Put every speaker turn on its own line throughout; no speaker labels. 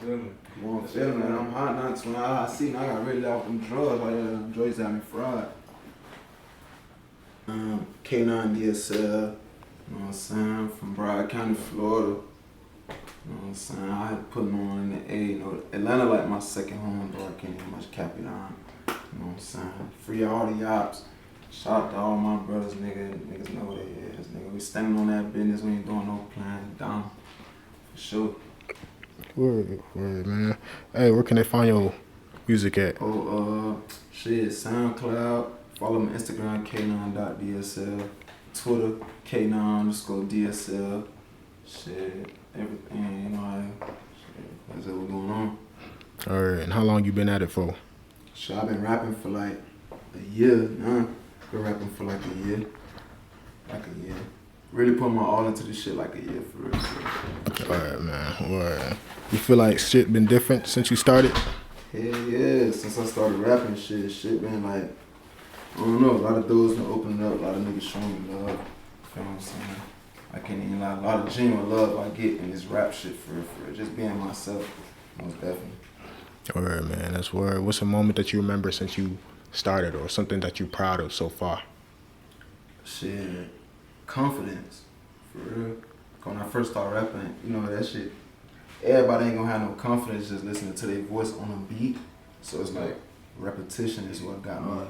feeling.
Come on, feeling, man. I'm hot now. When I see, I got really off them drugs. Like, them drugs got me fried. K9 DSL, you know what I'm saying? From Broward County, Florida. You know what I'm saying? I had to put them on in the A. You know, Atlanta like my second home, though. I can't even much cap it on. You know what I'm saying? Free all the ops. Shout out to all my brothers, nigga. Niggas know what it is, nigga. We standing on that business. We ain't doing no plan down. For sure.
Word, man. Hey, where can they find your music at?
Shit, SoundCloud. Follow me Instagram, k9.dsl. Twitter, k9_dsl. Shit, everything, you know, shit, that's what's going on.
Alright, and how long you been at it for?
Shit, I've been rapping for like a year now. Been rapping for like a year. Really put my all into this shit like a year, for real.
Alright, man. Word. You feel like shit been different since you started?
Hell yeah, since I started rapping, shit been like, I don't know, a lot of doors been opening up, a lot of niggas showing me love. You know what I'm saying? I can't even lie, a lot of genuine love I get in this rap shit for real. Just being myself, most definitely.
Alright, man, that's word. What's a moment that you remember since you started or something that you're proud of so far?
Shit, confidence, for real. When I first started rapping, you know, that shit, everybody ain't gonna have no confidence just listening to their voice on a beat. So it's like repetition is what got me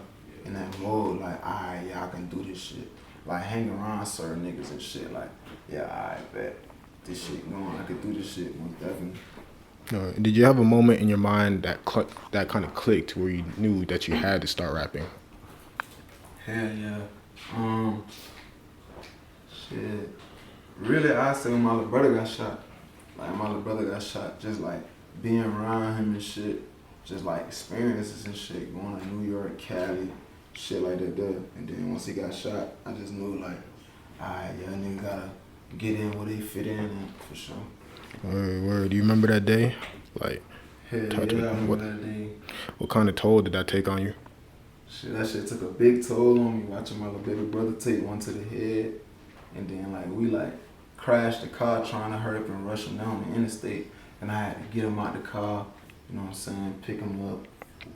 in that mode. Like, alright, yeah, I can do this shit. Like, hang around certain niggas and shit. Like, yeah, I bet this shit going. I could do this shit most definitely.
Did you have a moment in your mind that kind of clicked where you knew that you had to start rapping?
Hell yeah. Shit. Really, I say when my little brother got shot. Like, my little brother got shot, just like being around him and shit, just like experiences and shit, going to New York, Cali, shit like that there. And then once he got shot, I just knew like, alright, y'all niggas gotta get in where they fit in for sure.
Word. Do you remember that day? Like,
hell yeah, I remember that day.
What kind of toll did that take on you?
Shit, that shit took a big toll on me, watching my little baby brother take one to the head. And then like we like crashed the car trying to hurry up and rush him down the interstate. And I had to get him out the car, you know what I'm saying, pick him up,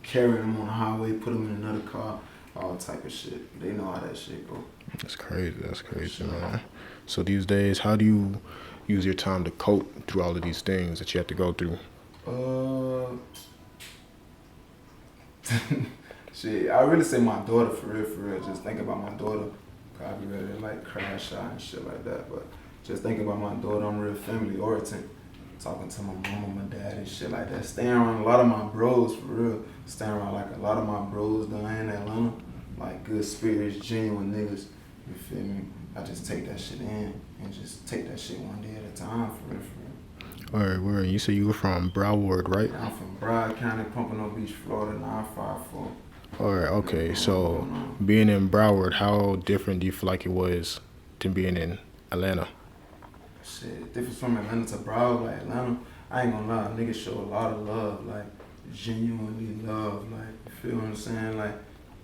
carry him on the highway, put him in another car, all type of shit. They know how that shit go.
That's crazy, sure. Man. So these days, how do you use your time to cope through all of these things that you have to go through?
Shit, I really say my daughter, for real. Just think about my daughter. Probably ready to like crash out and shit like that. But just think about my daughter, I'm real family oriented. Talking to my mama, my dad and shit like that. Staying around a lot of my bros, for real. Staying around like a lot of my bros down here in Atlanta. Like good spirits, genuine niggas. You feel me? I just take that shit in and just take that shit one day at a time, for real.
Alright, where you say you were from Broward, right?
I'm from Broward County, Pompano Beach, Florida, 954.
Alright, okay. So being in Broward, how different do you feel like it was to being in Atlanta?
Shit, different from Atlanta to Broward, like Atlanta, I ain't gonna lie, niggas show a lot of love, like genuinely love, like, you feel what I'm saying? Like,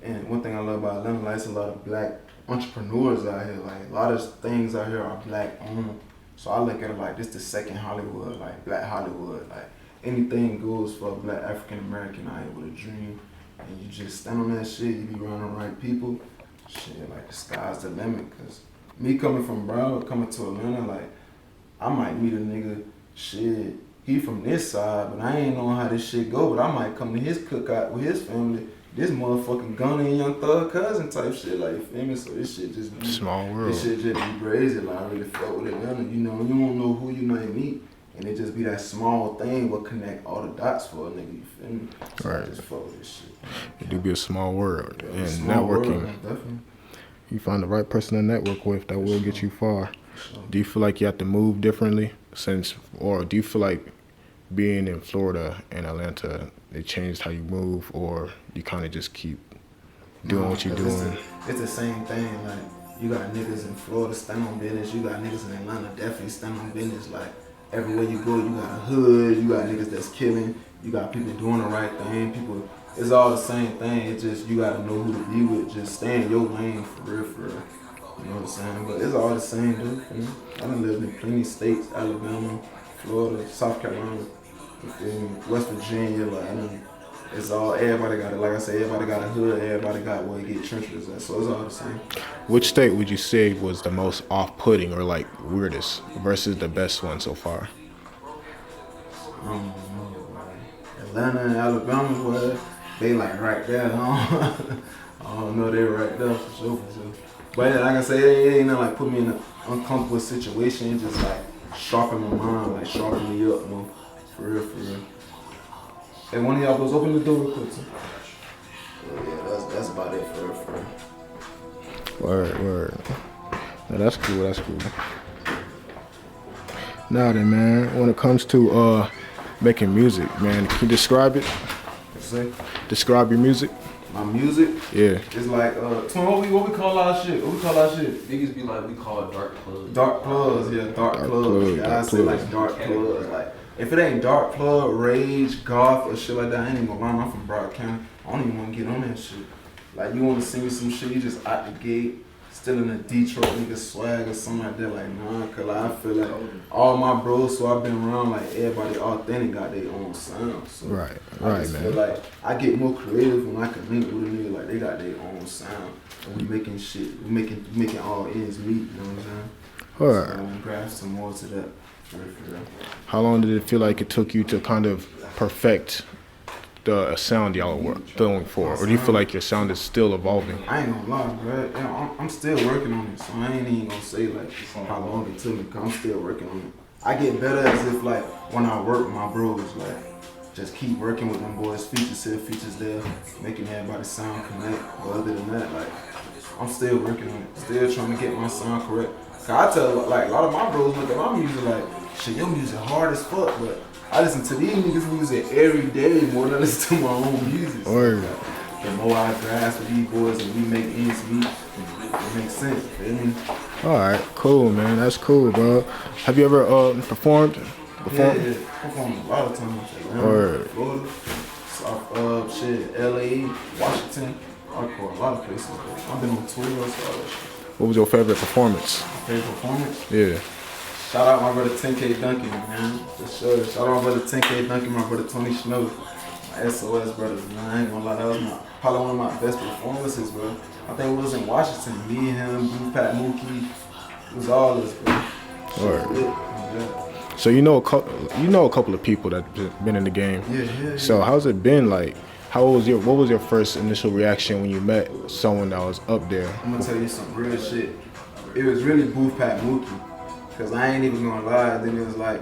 and one thing I love about Atlanta, like, it's a lot of black entrepreneurs out here, like, a lot of things out here are black owned. So I look at it like this the second Hollywood, like black Hollywood, like anything goes for a black African American out here with a dream. And you just stand on that shit, you be around the right people, shit, like the sky's the limit. Cause me coming from Broward, coming to Atlanta, like, I might meet a nigga, shit, he from this side, but I ain't knowing how this shit go, but I might come to his cookout with his family, this motherfucking Gunna and Young Thug cousin type shit, like, you feel me? So this shit just be,
small world.
This shit just be crazy, like, I really fuck with Atlanta, you know, you don't know who you might meet. And it just be that small thing what connect all the dots for a nigga, you feel me? So
right.
I just fuck with this shit.
It do be a small world.
Yeah,
and
small
networking,
world, definitely.
You find the right person to network with, that will get you far.
Sure.
Do you feel like you have to move differently or do you feel like being in Florida and Atlanta, it changed how you move, or you kind of just keep doing what you're doing?
It's the same thing, like, you got niggas in Florida stand on business, you got niggas in Atlanta definitely stand on business, like, everywhere you go, you got a hood, you got niggas that's killing, you got people doing the right thing, people, it's all the same thing, it's just, you gotta know who to be with, just stay in your lane, for real, you know what I'm saying, but it's all the same, dude, you know? I done lived in plenty states, Alabama, Florida, South Carolina, You feel me? West Virginia, like, I mean, it's all, everybody got it. Like I said, everybody got a hood, everybody got where you get trenches at. So it's all the same.
Which state would you say was the most off-putting or like weirdest versus the best one so far?
I don't know, boy. Atlanta and Alabama, boy, they like right there. I don't know, they right there for sure, for sure. But yeah, like I say, it ain't nothing like put me in an uncomfortable situation. It just like sharpen my mind, like sharpen me up, man. For real, for real. Hey, one of y'all was open the door real quick, too. Yeah, that's about it for real, for real.
Word. No, that's cool, that's cool. Now then, man, when it comes to making music, man, can you describe it?
Say?
Describe your music.
My music?
Yeah.
It's like, Twin, what we call our shit? What we call our shit?
Niggas be like, we call it dark clubs.
Dark plugs, yeah, dark plugs. Yeah, I say like dark plugs. Like, if it ain't dark plug, rage, goth, or shit like that, I ain't even gonna lie, I'm from Broad County. I don't even wanna get on that shit. Like, you wanna sing me some shit, you just out the gate, still in the Detroit nigga swag or something like that, like, nah, cause like, I feel like all my bros, so I've been around, like, everybody authentic got their own sound. So
Right,
I just
man.
feel like I get more creative when I can link with a nigga, like, they got their own sound. And we making shit, we making all ends meet, you know what I'm saying?
Alright.
So I'm gonna grasp some more to that. For real.
How long did it feel like it took you to kind of perfect the sound y'all were going for? Or do you feel like your sound is still evolving?
I ain't gonna lie, bro. I'm still working on it, so I ain't even gonna say like how long it took me, cause I'm still working on it. I get better as if like when I work with my bros, like just keep working with them boys, features here, features there, making everybody sound connect. But other than that, like I'm still working on it, still trying to get my sound correct. Cause I tell like a lot of my bros look at my music like, shit, your music hard as fuck, but I listen to these niggas' music every day more than I listen to my own music. So, like, the more I grasp with these boys and we make ends meet, it makes sense, feel me?
Alright, cool, man. That's cool, bro. Have you ever performed?
Yeah, performed a lot of times. Atlanta, Florida, South, shit, LA, Washington. I call a lot of places. I've been on tour, so all that shit.
What was your favorite performance?
Favorite performance?
Yeah.
Shout out my brother 10K Duncan, man. For sure. Shout out my brother 10K Duncan, my brother Tony Snow. My SOS brothers, man. I ain't gonna lie, that was probably one of my best performances, bro. I think it was in Washington. Me, him, Blue Pat Mookie. It was all this, bro.
Word.
Yeah.
So you know a couple of people that been in the game.
Yeah.
So how's it been like? What was your first initial reaction when you met someone that was up there?
I'm gonna tell you some real shit. It was really Booth Pat Mookie. Cause I ain't even gonna lie, then it was like,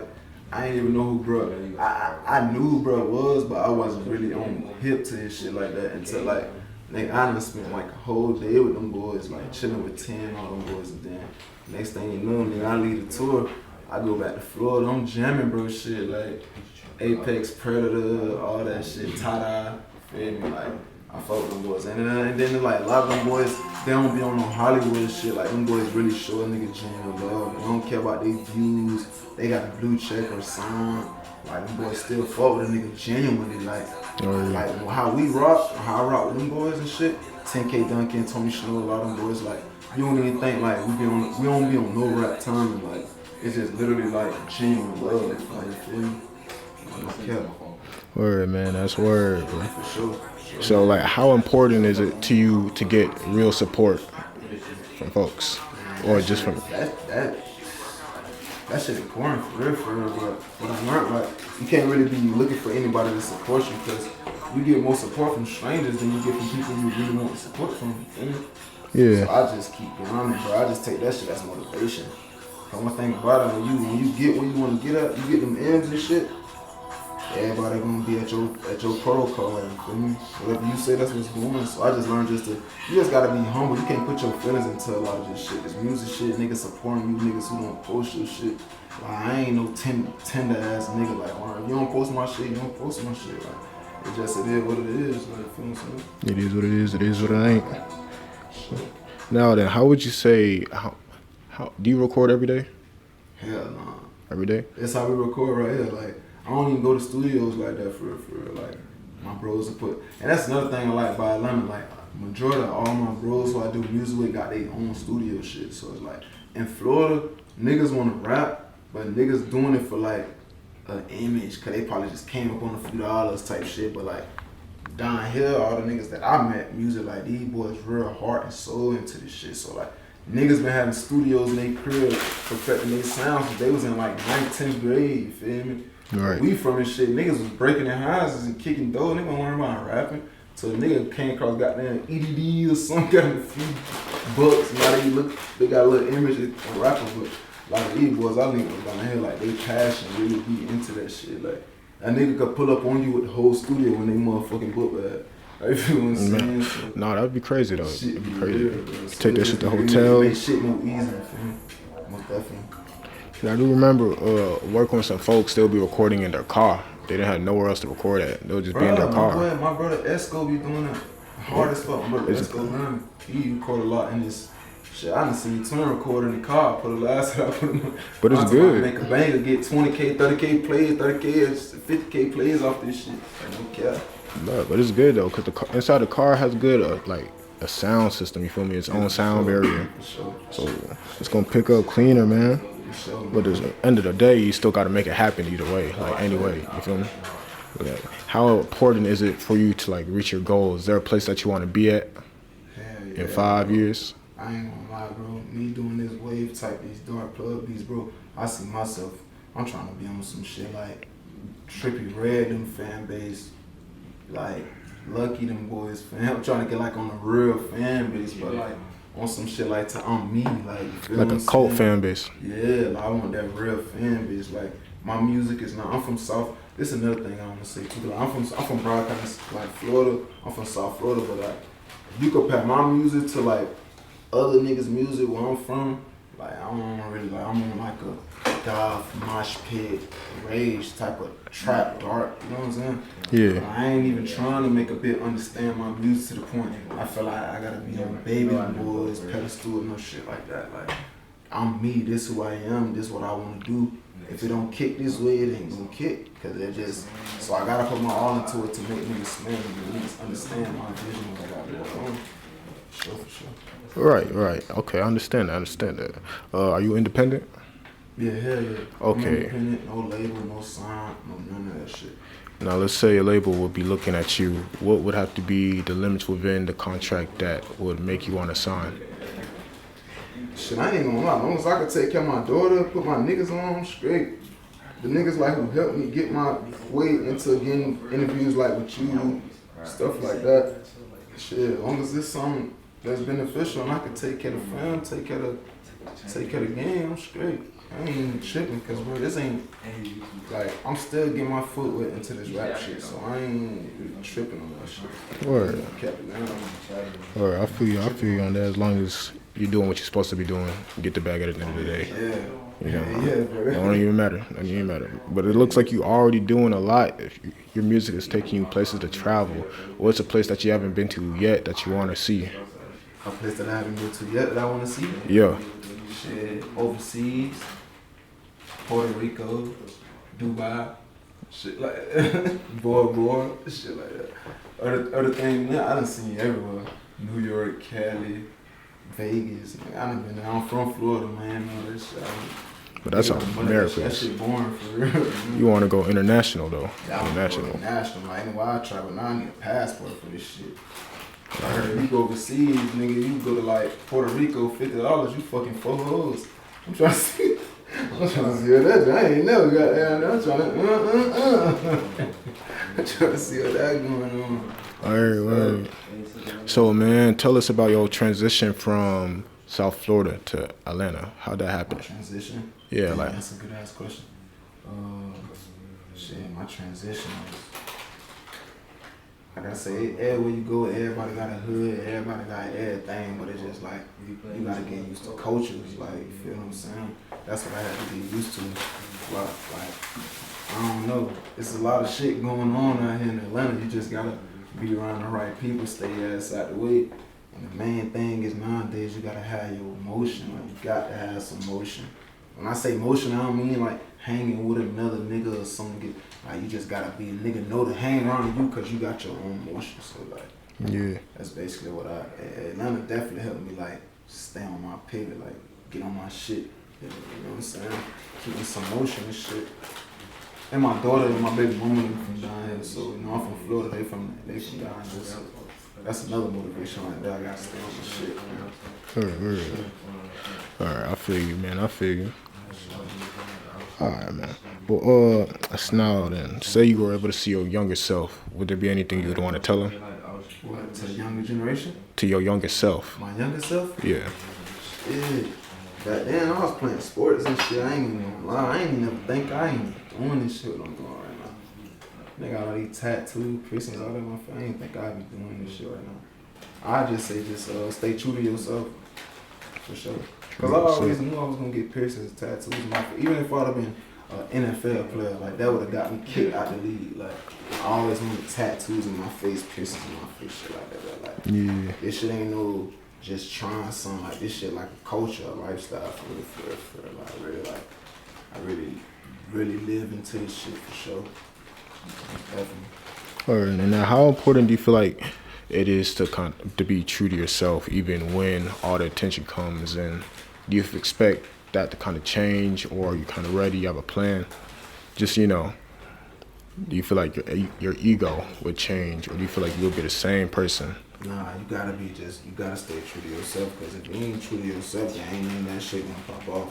I ain't even know who bruh. I knew who bruh was, but I wasn't really on hip to his shit like that until like, I done spent like a whole day with them boys, like chilling with 10, all them boys, and then next thing you know, nigga, I leave the tour, I go back to Florida, I'm jamming, bro, shit, like Apex, Predator, all that shit, tie-dye, feel me, like, I fuck with them boys. And then like a lot of them boys, they don't be on no Hollywood shit. Like them boys really show a nigga genuine love. They don't care about their views. They got a blue check or something. Like them boys still fuck with a nigga genuinely. Like, like how we rock, how I rock with them boys and shit. 10K Duncan, Tony Snow, a lot of them boys. Like you don't even think like we don't be on no rap time. Like it's just literally like genuine love. Like you feel me? Like,
Word, man. That's word, bro.
for sure.
So, like, how important is it to you to get real support from folks, or just from?
That shit important for real. But what I learned, like, you can't really be looking for anybody to support you because you get more support from strangers than you get from people you really want support from. You know?
Yeah.
So I just keep grinding, bro. I just take that shit as motivation. And one thing about it, when you get where you want to get at, you get them M's and shit. Everybody gonna be at your protocol, you feel me? Whatever you say, that's what's going on. So I just learned you just gotta be humble. You can't put your feelings into a lot of this shit. This music shit, niggas supporting you, niggas who don't post your shit. Like, I ain't no tender ass nigga. Like, if you don't post my shit, you don't post my shit. Like, it is what it is. Like, feel me?
It is what it is. It is what it ain't. Now then, how would you say? How do you record every day?
Hell nah.
Every day?
That's how we record right here. Like, I don't even go to studios like that for real. Like, my bros will put, and that's another thing I like about Atlanta. Like, majority of all my bros who I do music with got their own studio shit. So it's like, in Florida, niggas want to rap, but niggas doing it for like an image, cause they probably just came up on a few dollars type shit. But like down here, all the niggas that I met, music like these boys real heart and soul into this shit. So like niggas been having studios in their crib perfecting their sounds since they was in like 9th, 10th grade. You feel me?
Right.
We from this shit, niggas was breaking their houses and kicking doors. Niggas weren't about rapping. So the nigga came across goddamn EDD or something, got a few bucks. Now they got a little image of rapper, but a lot of these boys I think was down here like they passion really be into that shit. Like a nigga could pull up on you with the whole studio when they motherfucking book bag. Like, you feel what I'm saying? So,
no, that'd be crazy though.
shit
It'd be
be
crazy.
real, bro. So
Take that shit to
really
hotels.
make shit more easy, feel me? Most definitely.
I do remember working with some folks. They'll be recording in their car. They didn't have nowhere else to record at. They'll just be in their car.
My brother Esco be doing that hard as fuck. My brother Esco, man, he record a lot in this shit. I done seen Twin record in the car. Put the last I put him.
But it's good.
Make a banger, get 20K, 30K plays, 30K, 50K plays off this shit. Like, no cap.
No, but it's good though, cause inside the car has good like a sound system. You feel me? Its own sound barrier.
For sure.
So it's gonna pick up cleaner, man.
For sure.
But at the end of the day, you still gotta make it happen either way. Like anyway, you feel me? But, how important is it for you to like reach your goals? Is there a place that you want to be at in 5 years?
I ain't gonna lie, bro. Me doing this wave type, these dark plug beats, bro. I see myself. I'm trying to be on some shit like Trippy Red, them fan base, like Lucky, them boys fan. I'm trying to get like on a real fan base, but like on some shit like I'm me, like you feel
Like
what
a
I'm
cult
saying?
fan base.
Yeah, like I want that real fan base. Like my music is not. I'm from South. This is another thing I want to say too. Like, I'm from Broadcast, like Florida. I'm from South Florida, but like if you compare my music to like other niggas' music where I'm from, like I don't really like. I'm on like a goth, mosh pit, rage type of trap, dark. You know what I'm saying?
Yeah.
I ain't even trying to make a bit understand my music to the point I feel like I gotta be on Baby Boys pedestal and no shit like that. Like I'm me. This who I am. This what I want to do. If it don't kick this way, it ain't gonna kick. Cause it just, so I gotta put my all into it to make niggas smell me, niggas understand my vision of what I got going on. For sure.
Right. Okay, I understand that. Are you independent?
Yeah, hell yeah.
Okay.
I'm independent, no label, no sign, no none of that shit.
Now let's say a label would be looking at you. What would have to be the limits within the contract that would make you want to sign?
Shit, I ain't gonna lie. As long as I can take care of my daughter, put my niggas on, I'm straight. The niggas like who helped me get my way into getting interviews like with you, stuff like that. Shit, as long as it's something that's beneficial and I can take care of the fam, take care of the game, I'm straight. I ain't even tripping, cause bro, this ain't like I'm still getting my foot wet into this rap shit, so I ain't really tripping on that shit.
Word.
I kept it down.
Or I feel you on that. As long as you're doing what you're supposed to be doing, you get the bag at the end of the day.
Yeah.
You know,
Yeah, bro.
it don't even matter. But it looks like you already doing a lot. If your music is taking you places to travel, what's a place that you haven't been to yet that you want to see?
A place that I haven't been to yet that I want to see?
Yeah.
Shit, overseas, Puerto Rico, Dubai, shit like that. Bora Bora, shit like that. Other thing, man, I done seen everywhere. New York, Cali, Vegas. Man, I done been there. I'm from Florida, man. All that shit.
But that's all America.
That shit boring for real.
You want to go international though.
Yeah,
International.
International. Like, anyway, I travel now. I need a passport for this shit. I heard you go overseas, nigga. You go to like Puerto Rico, $50. You fucking 4 hoes. I'm trying to see. I'm trying to see what that. I ain't never got down there. I'm trying to. I'm trying to see what that going on.
All right. So man, tell us about your transition from South Florida to Atlanta. How'd that happen?
My transition?
Yeah,
Damn,
like.
that's a good ass question. Shit, my transition was. Like I say, everywhere you go, everybody got a hood, everybody got everything, but it's just like, you gotta get used to cultures, like, you feel what I'm saying? That's what I had to get used to. Like, I don't know, it's a lot of shit going on out here in Atlanta. You just gotta be around the right people, stay your ass out the way. And the main thing is nowadays, you gotta have your emotion, like, you got to have some motion. When I say motion, I don't mean like hanging with another nigga or something. Like, you just gotta be a nigga know to hang around you because you got your own motion. So like,
Yeah.
that's basically what Atlanta definitely helped me like stay on my pivot, like get on my shit. You know what I'm saying? Keeping some motion and shit. And my daughter and my baby mama live from down here, so you know I'm from Florida. They from down here. So that's another motivation right there. I gotta stay on my shit, man.
Alright, I feel you, man. I feel you. Alright, man. Well, now then, say you were able to see your younger self. Would there be anything you would want to tell him?
What, to the younger generation?
To your younger self.
My younger self?
Yeah.
Yeah. Back then, I was playing sports and shit. I ain't even lie. I ain't even think I ain't doing this shit what I'm doing right now. Nigga got all these tattoos, piercings, all that on my face. I ain't think I'd be doing this shit right now. I just say stay true to yourself. For sure. Because I always knew I was going to get piercings, tattoos in my face. Even if I'd have been an NFL player, like that would have got me kicked out the league. Like, I always wanted tattoos in my face, piercings in my face, shit like that. Like,
Yeah.
this shit ain't no just trying something. Like, this shit like a culture, a lifestyle for real. Like, I really live into this shit for sure. Definitely.
Alright, and now how important do you feel like it is to be true to yourself even when all the attention comes in? Do you expect that to kind of change, or are you kind of ready? You have a plan? Just, you know, do you feel like your ego would change, or do you feel like you'll be the same person?
Nah, you gotta stay true to yourself, because if you ain't true to yourself, you ain't none of that shit gonna pop off.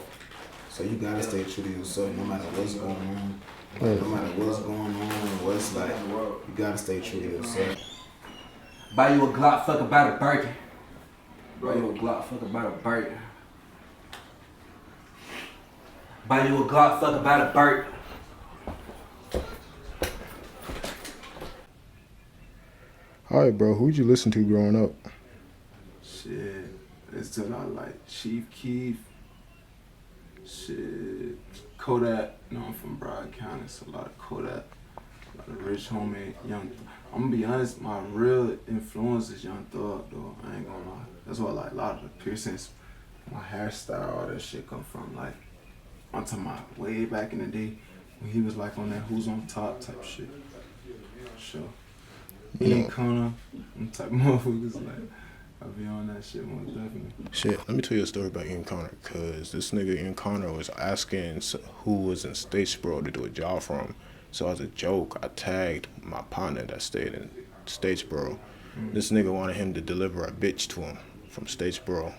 So you gotta stay true to yourself no matter what's going on. No matter what's going on, what's like, you gotta stay true to yourself.
Buy you a Glock, fuck about a Birkin. Buy you a Glock, fuck about a Birkin. Buy you a Glock, fuck about a Birkin.
Alright, bro, who'd you listen to growing up?
Shit, it's still not like Chief Keef. Shit, Kodak. No, I'm from Broward County, so a lot of Kodak. A lot of Rich Homie, Young. I'm gonna be honest, my real influence is Young Thug, though. I ain't gonna lie. That's why like a lot of the piercings, my hairstyle, all that shit come from. Like, I'm talking about way back in the day when he was like on that Who's on Top type shit. Sure. Ian Connor, them type motherfuckers, like, I be on that shit most definitely.
Shit, let me tell you a story about Ian Connor, because this nigga Ian Connor was asking who was in Statesboro to do a job for him. So as a joke, I tagged my partner that stayed in Statesboro. This nigga wanted him to deliver a bitch to him from Statesboro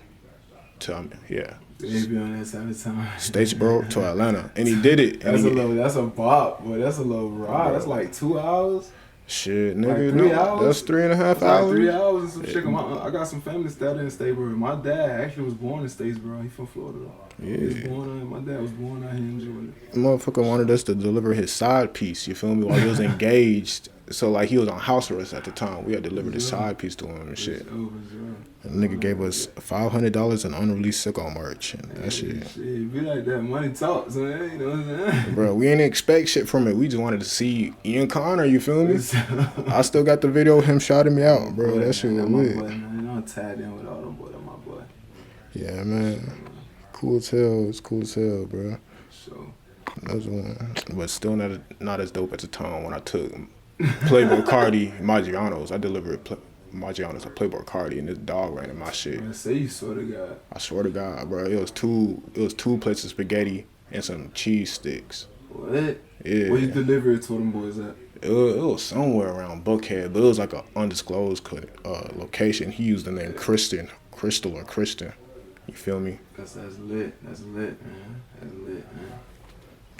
to, yeah.
They be on that every time.
Statesboro to Atlanta, and he did it.
That's a bop, boy. That's a little ride. That's like 2 hours.
Shit, nigga,
Like 3 hours?
that's 3.5 hours.
Like 3 hours and some shit. I got some family that in Statesboro. My dad actually was born in Statesboro. He from Florida though.
Yeah.
He was born my dad was born out here in Georgia.
Motherfucker wanted us to deliver his side piece, you feel me, while he was engaged. So, like, he was on house arrest at the time. We had delivered his side piece to him and shit. And the nigga gave us $500 in unreleased sicko merch and that shit.
Shit, be like that. Money talks, man. You know what I'm saying?
Bro, we ain't expect shit from it. We just wanted to see Ian Connor, you feel me? I still got the video of him shouting me out, bro. That shit was weird.
Boy, man. I'm tied in with all them boys. My boy.
Yeah, man. Cool as hell. It's cool as hell, bro.
So.
That's one. But still not as dope at the time when I took Playboy Cardi, Maggiano's. I delivered Maggiano's to Playboy Cardi, and this dog ran in my shit.
Man, say you swear to God.
I swear to God, bro. It was two plates of spaghetti and some cheese sticks.
What?
Yeah.
Where you deliver it to them boys at?
It was somewhere around Buckhead, but it was like an undisclosed location. He used the name Crystal or Kristen. You feel me?
That's lit. That's lit, man. That's lit, man.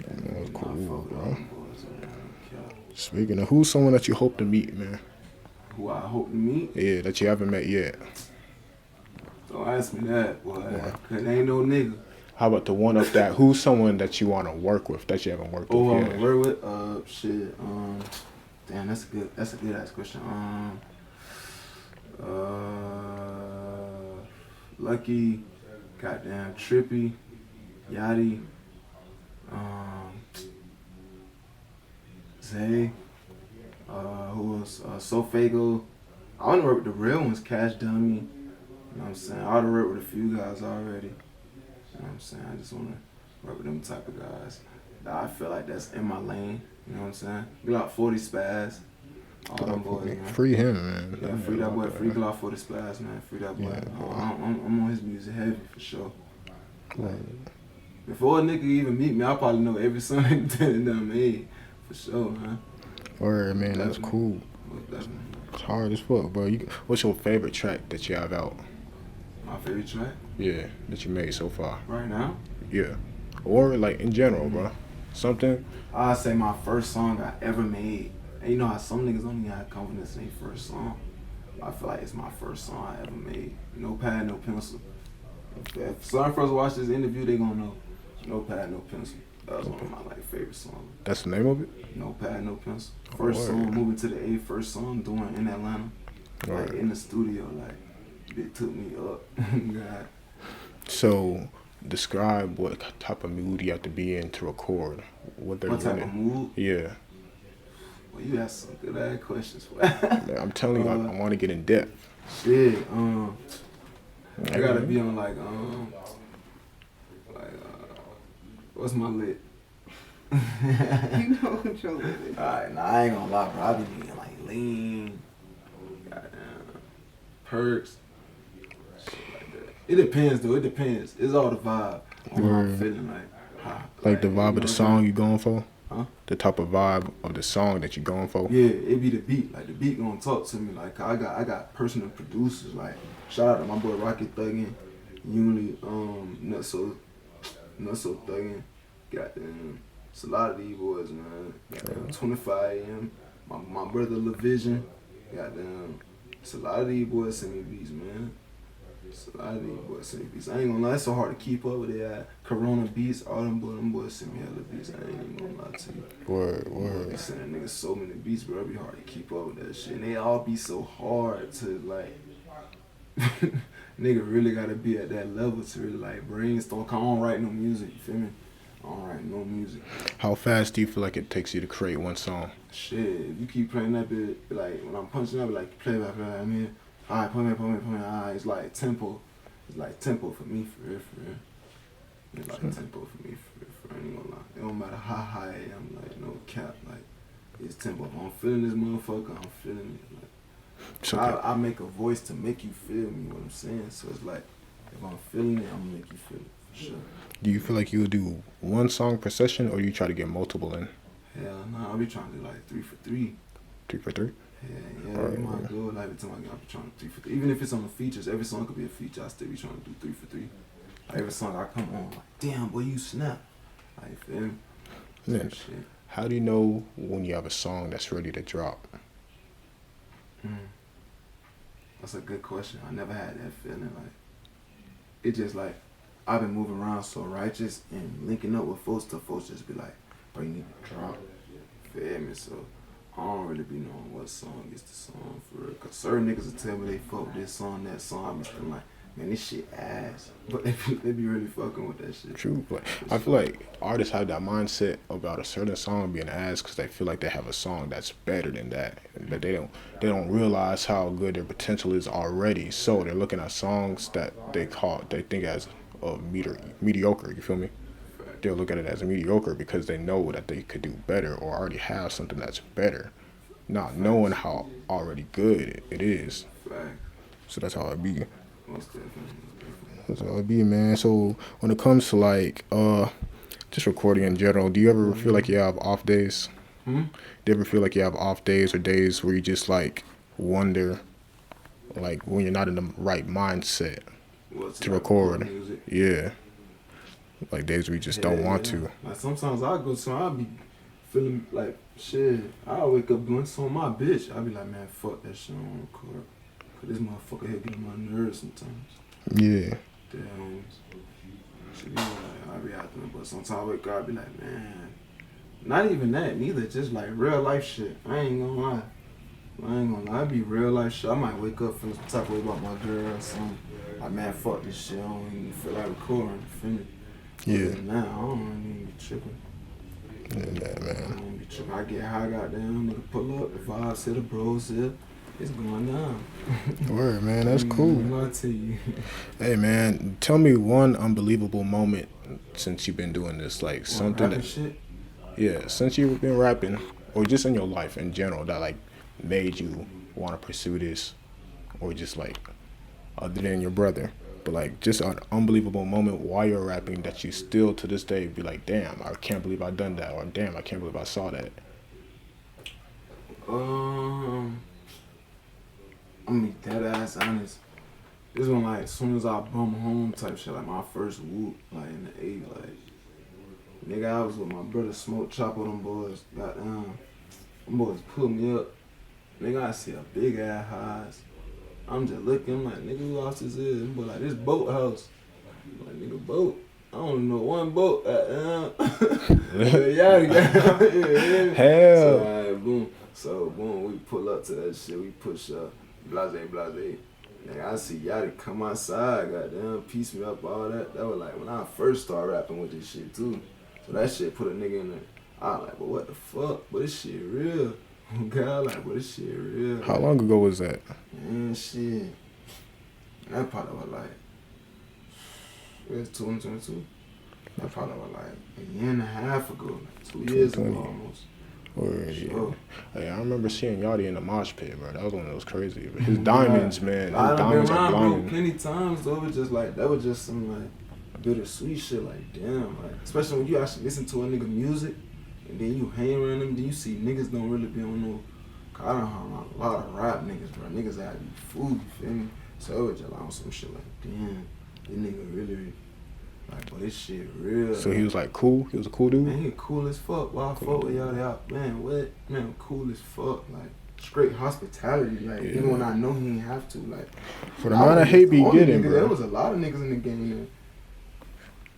That was cool, bro.
Boys,
Speaking of, who's someone that you hope to meet, man?
Who I hope to meet?
Yeah, that you haven't met yet.
Don't ask me that, boy. Cause ain't no nigga.
How about the one up that? Who's someone that you want to work with that you haven't worked with
I
yet?
want to work with? Shit. Damn, that's a good ass question. Lucky, goddamn Trippy, Yachty, Zay, who else? Sofago. I want to work with the real ones, Cash Dummy. You know what I'm saying? I already worked with a few guys already. You know what I'm saying? I just want to work with them type of guys. I feel like that's in my lane. You know what I'm saying? Glock 40 Spaz. All them boys, man.
Free him, man.
Yeah, free that boy. Free Glock 40 Spaz, man. Free that boy.
Yeah,
I'm on his music heavy for sure.
Right.
Before a nigga even meet me, I probably know every song that done made. For sure, man.
Word, man, that's
Definitely.
cool.
Most definitely.
It's hard as fuck, bro. What's your favorite track that you have out?
My favorite track
Yeah, that you made so far.
right now.
Yeah, or like in general, bro. Something.
I'd say my first song I ever made. And you know how some niggas don't even have confidence in their first song. I feel like it's my first song I ever made. No pad, no pencil. If someone first watch this interview, they gonna know. No pad, no pencil. That was one of my like favorite songs.
That's the name of it.
No pad, no pencil. First
Word.
song, moving to the A. First song doing in Atlanta, like
Word.
in the studio. Like it took me up. God.
So, describe what type of mood you have to be in to record. What they're
What type
doing.
of mood?
Yeah,
Well, you asked some good ass questions.
man, I'm telling you, I want to get in depth.
Shit. I gotta be on like what's my lit?
You know what your lit is.
Alright, nah, I ain't gonna lie, bro. I be being like lean, goddamn, perks, shit like that. It depends, though. It depends. It's all the vibe on how I'm
Word.
feeling like.
Like the vibe of the song you going for?
Huh?
The type of vibe of the song that you going for?
Yeah, it be the beat. Like the beat gonna talk to me. Like I got personal producers. Like shout out to my boy Rocket Thuggin, Unity, Not So Thuggin. Goddamn, it's a lot of these boys, man. Goddamn, 25 AM. My brother LaVision. Goddamn, it's a lot of these boys send me beats, man. It's a lot of these boys send me beats. I ain't gonna lie, it's so hard to keep up with it. Corona beats, all them boys send me hella beats. I ain't even gonna lie to you.
Word.
They sending niggas so many beats, bro. It be hard to keep up with that shit. And they all be so hard to like. Nigga really gotta be at that level to really like brainstorm. I don't write no music, you feel me? I don't write no music.
How fast do you feel like it takes you to create one song?
Shit, if you keep playing that bit, like when I'm punching up, like play by play, I mean, alright, put me, alright, it's like tempo. It's like tempo for me, for real. It's like tempo for me, for real. I ain't gonna lie. It don't matter how high I am, like no cap, like it's tempo. If I'm feeling this motherfucker, I'm feeling it. Like,
So
I make a voice to make you feel me, what I'm saying. So it's like, if I'm feeling it, I'm gonna make you feel it, for sure.
do you feel like you'll do one song per session, or you try to get multiple in?
Hell no, I'll be trying to do like 3 for 3.
3 for 3?
Yeah, that'd be my goal. Like every time I be trying to 3 for 3. Even if it's on the features, every song could be a feature. I still be trying to do 3 for 3. Like every song I come on, like, damn boy, you snap. Like feel me?
Yeah.
Shit.
How do you know when you have a song that's ready to drop?
That's a good question. I never had that feeling. Like it just like I've been moving around so righteous and linking up with folks till folks just be like, bro, you need to drop. Feel me? So I don't really be knowing what song is the song for real. Cause certain niggas will tell me they fuck this song, that song. I be still like, man, this shit ass. But they be really fucking with that shit.
True, but I feel like artists have that mindset about a certain song being ass because they feel like they have a song that's better than that, but they don't realize how good their potential is already. So they're looking at songs that they think as mediocre. You feel me? They'll look at it as a mediocre because they know that they could do better or already have something that's better, not knowing how already good it is.
Fact.
So that's how it be.
Most definitely.
That's how it be, man. So when it comes to like just recording in general, do you ever feel like you have off days? Do you ever feel like you have off days or days where you just like wonder, like when you're not in the right mindset to record?
Music.
Yeah. Like days where you just don't want to.
Like sometimes I go somewhere, I'll be feeling like shit. I'll wake up doing something with my bitch. I'll be like, man, fuck that shit, I don't wanna record. Cause this motherfucker here get on my nerves sometimes.
Yeah.
Damn. Shit, you know, like, I'll be out there, but sometimes I wake up, I'll be like, man. Not even that, neither. Just like real life shit. I ain't gonna lie. I be real life shit. I might wake up feeling some type of way about my girl or something. Like, man, fuck this shit. I don't even feel like recording. Feel me?
Yeah.
Nah, I don't even be tripping.
Yeah,
I
man.
don't be tripping. I get high, goddamn, nigga pull up. The vibes here, the bros here. It's going down.
Word, man. That's cool.
I'll tell you.
Hey, man. Tell me one unbelievable moment since you've been doing this, like something that.
Shit.
Yeah, since you've been rapping, or just in your life in general, that like made you want to pursue this, or just like other than your brother, but like just an unbelievable moment while you're rapping that you still to this day be like, damn, I can't believe I done that, or damn, I can't believe I saw that.
I'm gonna be dead ass honest. This one like as soon as I bum home type shit, like my first whoop, like in the 8, like nigga, I was with my brother Smoke Chop with them boys. Goddamn, them boys pulled me up. Nigga, I see a big ass house. I'm just looking, I'm like, nigga, who else this is? Them boys like, this boathouse. I'm like, nigga, boat? I don't know one boat. Yeah.
Hell.
So, alright, boom. So, boom, we pull up to that shit. We push up. Blase. Nigga, I see Yachty come outside, goddamn, piece me up, all that. That was like when I first started rapping with this shit, too. So that shit put a nigga in there. I was like, but what the fuck? But this shit real. God, like, but this shit real.
How long ago was that?
Man, shit. That probably was like, it was 2022. That probably was like a year and a half ago, like 2 years ago almost.
Or,
Sure.
Hey, I remember seeing Yachty in the mosh pit, bro. That was one of those crazy. His diamonds, man. His
I done
diamonds
been
are
around, bro,
blinding.
plenty times, though. It was just like, that was just some, like, bittersweet shit, like, damn. Like, especially when you actually listen to a nigga music, and then you hang around them, then you see niggas don't really be on no, cause I done hung around a lot of rap niggas, bro. Niggas that be food, you feel me? So it was just like on some shit like, damn, this nigga really, like, boy, this shit real.
So he was like cool? He was a cool dude?
Man, he cool as fuck. Why I fuck with y'all? Man, what? Man, cool as fuck. Like, straight hospitality. Like, even when I know he ain't have to. Like,
For the amount of hate he getting,
nigga,
bro.
there was a lot of niggas in the game there.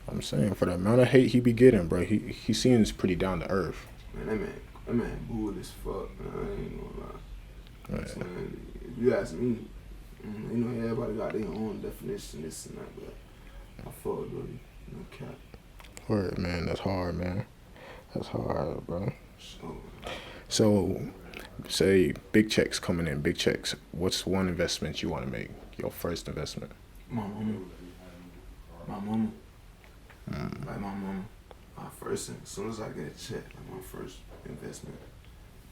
I'm saying, for the amount of hate he be getting, bro, he seems pretty down to earth.
Man, that man bull as fuck, man. I ain't gonna lie.
Right.
So, man, if you ask me, you know, everybody got their own definition, this and that, but I fuck with Brody. No cap.
Word, man. That's hard, man. That's hard, bro.
So,
So, say big checks coming in, big checks. What's one investment you want to make? Your first investment?
my mama. Like my mama. My first, as soon as I get a check, like my first investment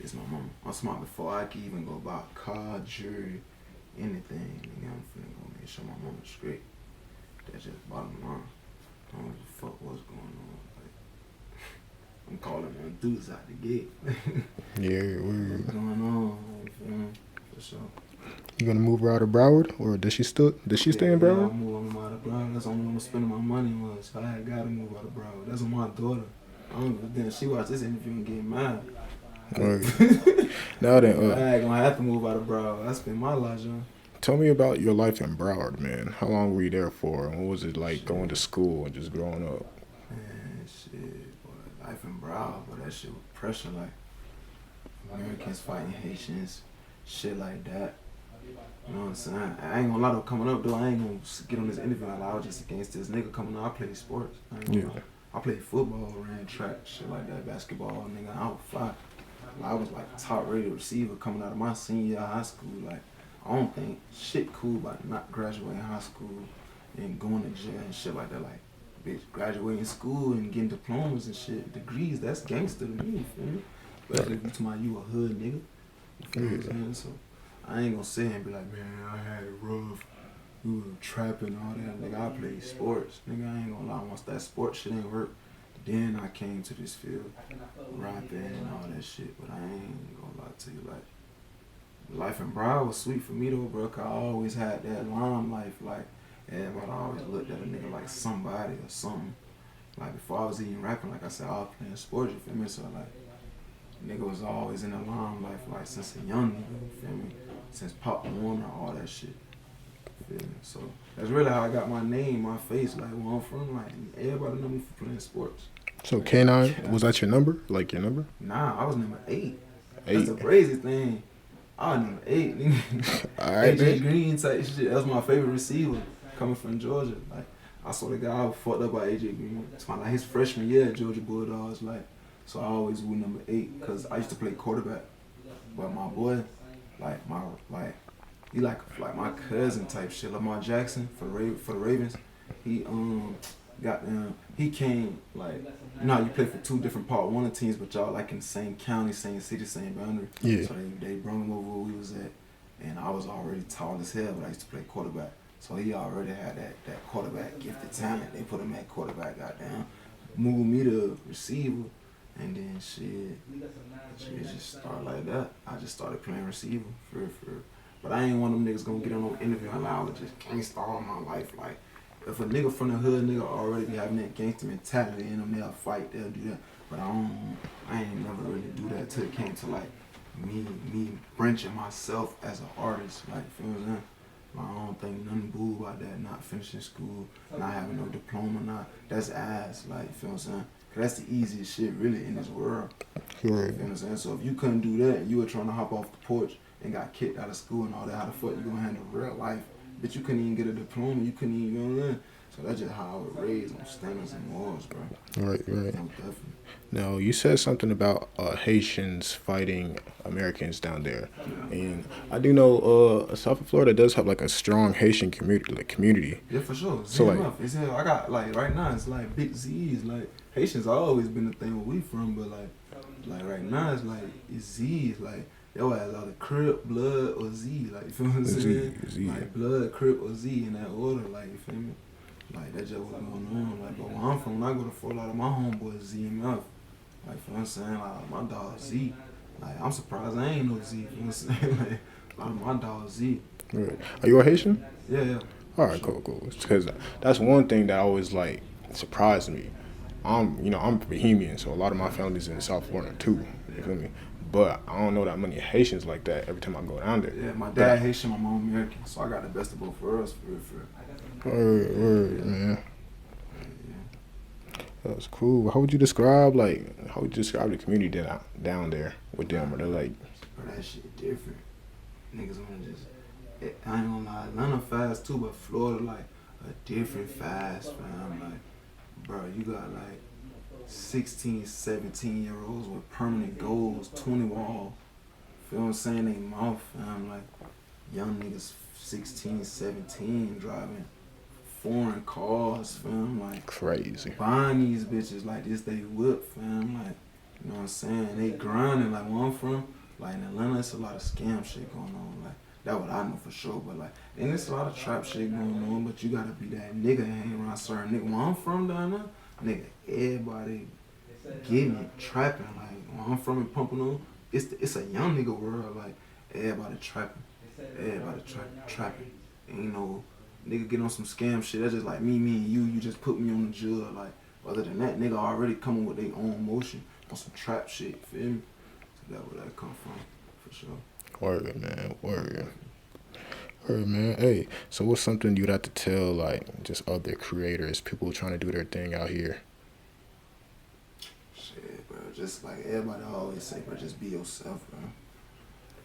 is my mama. I'm smart before I can even go buy a car, jewelry, anything. Nigga, I'm finna go make sure my mama's straight. That's just bottom line. I don't give a fuck what's going on. Like, I'm calling them dudes out the gate.
Yeah, word.
What's going on? You feel me? For sure.
You gonna move her out of Broward, or does she stay in Broward?
Yeah, I'm moving out of Broward. That's only where I'm spending my money on. So I gotta move out of Broward. That's on my daughter. I don't give a damn. She watch this interview and get mad.
Word. Now then,
I ain't gonna have to move out of Broward. I spend my life, John.
tell me about your life in Broward, man. How long were you there for? And what was it like going to school and just growing up?
Man, shit, boy. Life in Broward, but that shit was pressure. Like, Americans fighting Haitians, shit like that. You know what I'm saying? I ain't gonna lie though, coming up though, I ain't gonna get on this interview like I was just against this nigga coming up. I played sports. I ain't gonna lie. I played football, ran track, shit like that, basketball, nigga. I was fly. I was like top rated receiver coming out of my senior year of high school. Like, I don't think shit cool about not graduating high school and going to jail and shit like that. Like, bitch, graduating school and getting diplomas and shit, degrees, that's gangster to me, you feel me? Especially if you talking about you a hood nigga. You feel what I'm saying? So, I ain't gonna sit here and be like, man, I had it rough. We were trapping and all that. Nigga, I played sports. Nigga, I ain't gonna lie. Once that sports shit ain't work, then I came to this field, rapping and all that shit. But I ain't gonna lie to you, like, life in Broward was sweet for me though, bro, cause I always had that line life. Like, everybody always looked at a nigga like somebody or something. Like, before I was even rapping, like I said, I was playing sports, you feel me? So, like, nigga was always in the limelight, like, since a young nigga, you feel me? Since Pop Warner, all that shit. You feel me? So, that's really how I got my name, my face, like, where I'm from. Like, everybody know me for playing sports.
So K9, was that your number? Like your number?
Nah, I was number 8.
8.
That's the crazy thing. I was number 8, nigga.
Alright,
AJ Green type shit. That was my favorite receiver coming from Georgia. Like, I swear to God, I was fucked up by AJ Green. It's my, like, his freshman year at Georgia Bulldogs. Like, so I always was number 8 because I used to play quarterback. But my boy, he like my cousin type shit. Lamar Jackson for the Ravens. He he came, like, you know how you play for 2 different Part 1 teams, but y'all like in the same county, same city, same boundary.
Yeah.
So they brought him over where we was at, and I was already tall as hell, but I used to play quarterback. So he already had that quarterback gifted talent. They put him at quarterback, goddamn. Moved me to receiver, And then shit just started like that. I just started playing receiver for real. But I ain't one of them niggas gonna get on no interview and I was just gangsta all my life. Like, if a nigga from the hood, nigga already be having that gangster mentality in them, they'll fight, they'll do that. But I ain't never really do that till it came to like me branching myself as an artist. Like, feel what I'm saying? I don't think nothing boo about that, not finishing school, not having no diploma, that's ass, like, you feel what I'm saying? 'Cause that's the easiest shit really in this world.
Right.
You know what I'm saying? So if you couldn't do that and you were trying to hop off the porch and got kicked out of school and all that, how the fuck you gonna handle real life? But you couldn't even get a diploma, you couldn't even, you know what I'm saying? So that's just how I was raised on standards and morals, bro.
Right.
No, definitely.
Now, you said something about Haitians fighting Americans down there, and I do know South Florida does have like a strong Haitian community.
Yeah, for sure.
So, like,
It's hell. I got like right now it's like big Z's. Like Haitians always been the thing where we from, but like right now it's like it's Z's. Like there was a lot of Crip, Blood, or Z. Like, you feel what I'm saying?
Z.
Like Blood, Crip, or Z in that order. Like, you feel me? Like that's just what's going on. Like, but where I'm from, when I go to Fort Lauderdale, my homeboys ZMF. Like, you know what I'm saying? Like, my dog Z. Like, I'm surprised I ain't no Z. You know what I'm saying? Like, a lot of my dog Z.
Right. Are you a Haitian?
Yeah.
All right, cool. Because that's one thing that always like surprised me. I'm Bohemian, so a lot of my family's in South Florida too. You feel me? But I don't know that many Haitians like that every time I go down there.
Yeah, my dad Haitian, my mom American, so I got the best of both worlds for real.
Word, man. That's cool. How would you describe the community down there with them? Are they like?
Bro, that shit different. Niggas wanna just. I ain't gonna lie, Atlanta fast too, but Florida like a different fast, fam. Like, bro, you got like 16, 17-year-olds with permanent goals, 20 wall. Feel what I'm saying? They mouth, fam. Like, young niggas 16, 17 driving foreign cars, fam. Like,
Crazy.
buying these bitches like this, they whip, fam. Like, you know what I'm saying? They grinding. Like, where I'm from, like in Atlanta, it's a lot of scam shit going on. Like, that's what I know for sure. But like, and there's a lot of trap shit going on. But you gotta be that nigga hanging around certain nigga. Where I'm from down there, nigga, everybody getting it, trapping. Like, where I'm from in Pompano, it's a young nigga world. Like, everybody trapping, trapping. Ain't no nigga get on some scam shit. That's just like me and you. You just put me on the jug. Like, other than that, nigga already coming with their own motion on some trap shit. Feel me? So that's where that come from, for sure.
Word, man. Word, man. Hey, so what's something you'd have to tell, like, just other creators, people trying to do their thing out here?
Shit, bro. Just like everybody always say, bro, just be yourself, bro.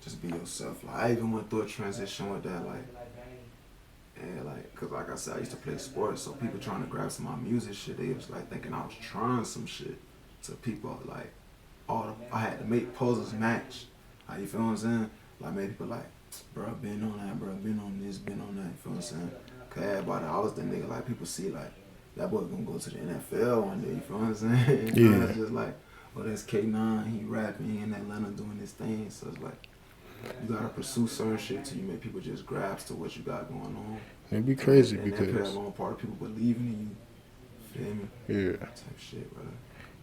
Just be yourself. Like, I even went through a transition with that, like, and like, cause like I said, I used to play sports, so people trying to grab some of my music shit, they was like thinking I was trying some shit to people, like, I had to make poses match. Like, you feel what I'm saying? Like, made people like, bro, been on that, bro, been on this, been on that, you feel what I'm saying? Cause everybody, I was the nigga, like, people see, like, that boy gonna go to the NFL one day, you feel what I'm saying?
Yeah.
It's just like, oh, that's K9, he rapping, he in Atlanta doing his thing, so it's like, you gotta pursue certain shit till you make people just grasp to what you got going on.
It'd be crazy
and
because
that play a long part of people believing in you. Feel me?
Yeah.
Type shit, brother.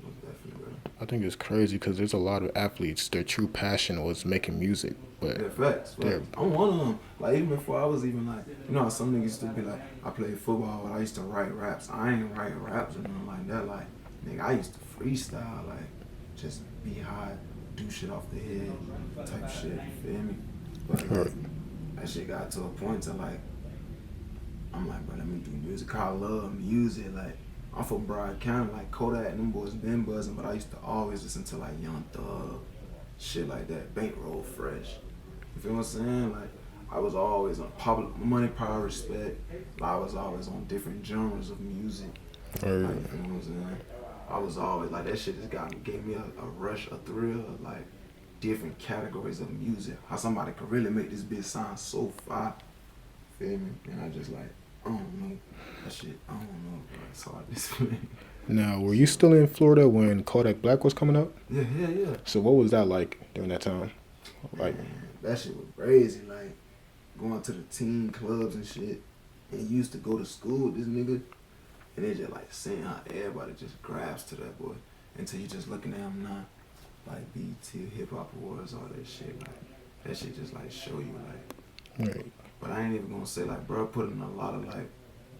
Most definitely, brother.
I think it's crazy because there's a lot of athletes, their true passion was making music, but
Yeah, facts.
Yeah.
I'm one of them. Like, even before I was even like, you know how some niggas used to be like, I played football, but I used to write raps. I ain't write raps or nothing like that. Like, nigga, I used to freestyle, like, just be high, do shit off the head, type shit. You feel me? But
Right.
that shit got to a point to like, I'm like, bro, let me do music. I love music. Like, I'm from Broward County, like Kodak and them boys been buzzing, but I used to always listen to like Young Thug, shit like that, Bankroll Fresh. You feel what I'm saying? Like, I was always on public money, power, respect. Like, I was always on different genres of music.
Right.
Like, you feel what I'm saying? I was always like, that shit just gave me a rush, a thrill of like different categories of music. How somebody could really make this bitch sound so fire. Feel me? And I just like, I don't know. That shit, I don't know, bro. It's hard to explain.
Now, were you still in Florida when Kodak Black was coming up?
Yeah.
So what was that like during that time? Like,
Man, that shit was crazy. Like, going to the teen clubs and shit. And you used to go to school with this nigga. And they just like saying how everybody just grabs to that boy. until you just looking at them now. Like BET, Hip Hop Awards, all that shit. Like, that shit just like show you like.
Right.
But I ain't even gonna say like, bro, put in a lot of like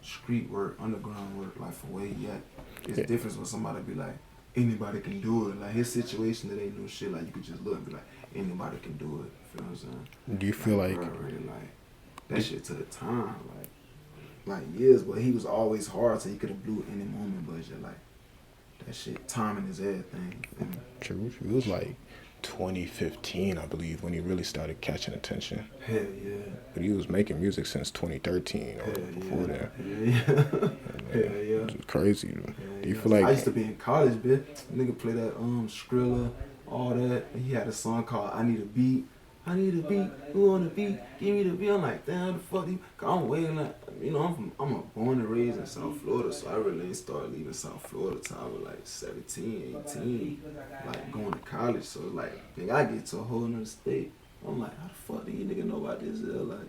street work, underground work, like for where he at. It's different when somebody be like, anybody can do it. Like his situation, that ain't no shit. Like you could just look and be like, anybody can do it. You feel what I'm saying?
Do you feel like
bro, really like that shit to the time, like years, but he was always hard, so he could have blew any moment. But just like that shit, timing is everything. You feel me?
true? It was like 2015, I believe, when he really started catching attention.
Hell yeah.
But he was making music since 2013 or before that.
Hell yeah.
It's crazy. Do you feel
I
like
used to be in college, bitch. Nigga play that Skrilla, all that. And he had a song called I Need a Beat. I need a beat. Who on the beat? Give me the beat. I'm like, damn, the fuck you? Cause I'm waiting. Like, you know, I'm born and raised in South Florida, so I really ain't started leaving South Florida till I was like 17, 18, like going to college. So like, I get to a whole nother state. I'm like, how the fuck do you nigga know about this? Like,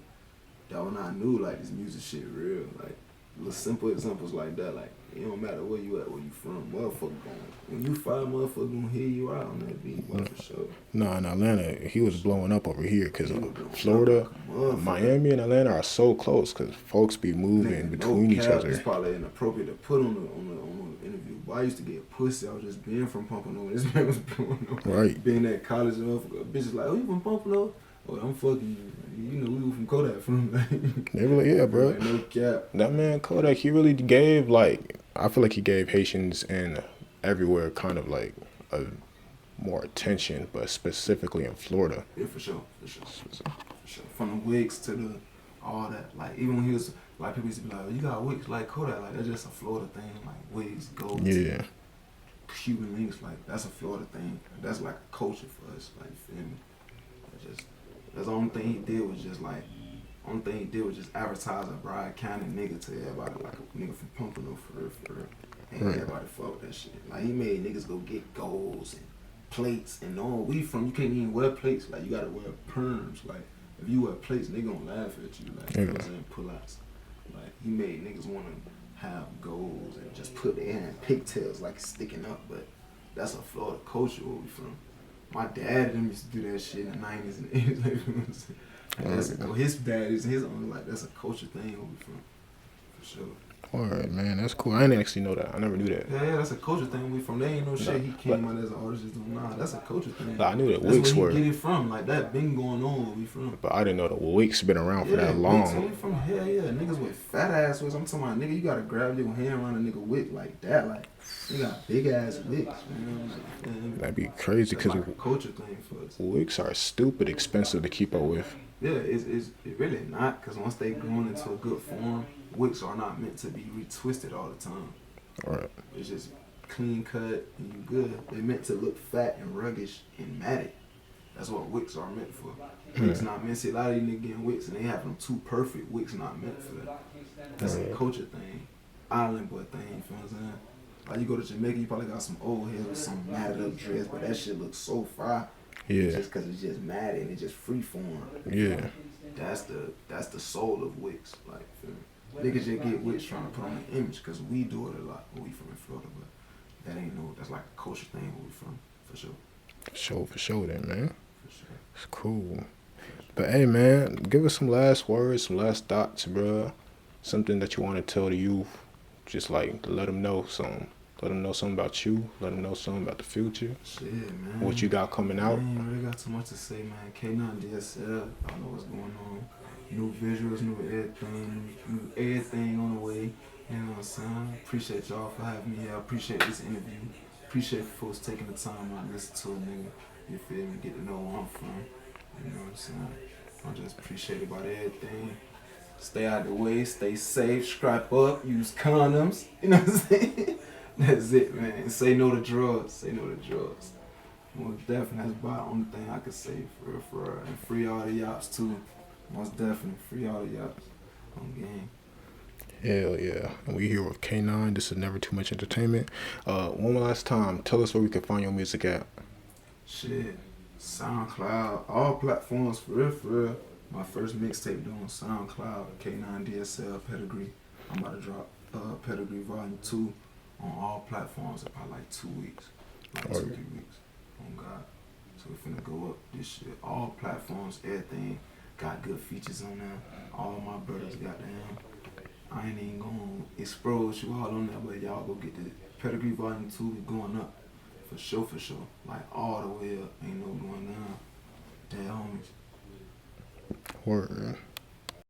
that when I knew like this music shit real. Like, little simple examples like that. Like, it don't matter where you at, where you from. Motherfucker going. When you find motherfucker gonna hear you out on that beat, for sure.
no, in Atlanta, he was blowing up over here because Florida, Miami, and Atlanta are so close because folks be moving between each other.
It's probably inappropriate to put on the interview. But I used to get pussy. I was just being from Pompano. This man was blowing up.
Right.
Being at college and bitches like, oh, you from Pompano? Oh, I'm fucking you. You know, we were from Kodak from.
They were like, yeah, bro.
Like, no cap.
That man Kodak, he really gave like, I feel like he gave Haitians and everywhere kind of like a more attention, but specifically in Florida.
Yeah, for sure. From the wigs to the all that. Like even when he was like, people used to be like, oh, you got wigs like Kodak. Like that's just a Florida thing. Like wigs, gold,
Yeah.
Cuban links. Like that's a Florida thing. That's like a culture for us. Like you feel me? That's the only thing he did was just advertise a Broward County nigga to everybody, like a nigga from Pompano for real. And everybody fuck with that shit. Like he made niggas go get goals and plates and all. We from, you can't even wear plates. Like you gotta wear perms. Like if you wear plates, nigga gonna laugh at you. Like you know what I'm saying, pull-outs. Like he made niggas wanna have goals and just put their hand in pigtails like sticking up. But that's a Florida culture where we from. My dad them used to do that shit in the 90s and 80s. Like, his dad is his own, like that's a culture thing where we from, for sure.
Alright, man, that's cool. I didn't actually know that. I never knew that.
Yeah, that's a culture thing where we from. They ain't no shit. He came out as an artist. Nah, that's a culture thing.
I knew that
that's
wigs
where
were.
he get it from. Like that been going on where we from.
But I didn't know the wigs been around for that
Wigs,
long.
we from hell yeah. Niggas with fat ass wigs. I'm talking about nigga, you gotta grab your hand around a nigga wig like that. Like you got big ass wigs, man. Like, man.
That'd be crazy because
like a culture thing for us.
wigs are stupid expensive to keep up with.
Yeah, it's really not, because once they grown into a good form, wigs are not meant to be retwisted all the time.
Alright.
It's just clean cut and you good. They're meant to look fat and ruggish and matted. That's what wigs are meant for. Wigs not meant to see a lot of these niggas getting wigs and they have them too perfect. Wigs not meant for that. That's a culture thing, island boy thing, you feel what I'm saying? Like you go to Jamaica, you probably got some old heads with some matted up dress, but that shit looks so fire.
Yeah.
Just because it's just matted and it's just free form.
Yeah.
That's the soul of wigs. Like, feel me? Niggas just get wigs trying to put on an image because we do it a lot where we from in Florida, but that ain't that's like a culture thing where we from, for sure.
For sure then, man.
For sure.
It's cool. But hey, man, give us some last words, some last thoughts, bro. Something that you want to tell the youth. Just like let them know something. Let them know something about you. Let them know something about the future.
Shit, man.
What you got coming out.
I ain't really got too much to say, man. K9 DSL, I know what's going on. New visuals, new everything on the way. You know what I'm saying? Appreciate y'all for having me here. I appreciate this interview. Appreciate folks taking the time out to listen to a nigga. You feel me? Get to know where I'm from. You know what I'm saying? I just appreciate about everything. Stay out of the way, stay safe, strap up, use condoms. You know what I'm saying? That's it, man. Say no to drugs. Say no to drugs. Most definitely, that's about the only thing I could say for real. And free all the yachts too. Most definitely, free all the yachts on game.
Hell yeah. And we here with K9. This is Never Too Much Entertainment. One last time, tell us where we can find your music at.
Shit. SoundCloud, all platforms for real. My first mixtape doing SoundCloud, K9 DSL Pedigree. I'm about to drop Pedigree Volume 2 on all platforms in about like 2 weeks. like 2-3 weeks. Oh God. So we finna go up this shit. All platforms, everything got good features on there. All my brothers got them. I ain't even gonna expose you all on that, but y'all go get the Pedigree Volume 2 going up. For sure, for sure. Like all the way up. Ain't no going down. Dead homies.
Word.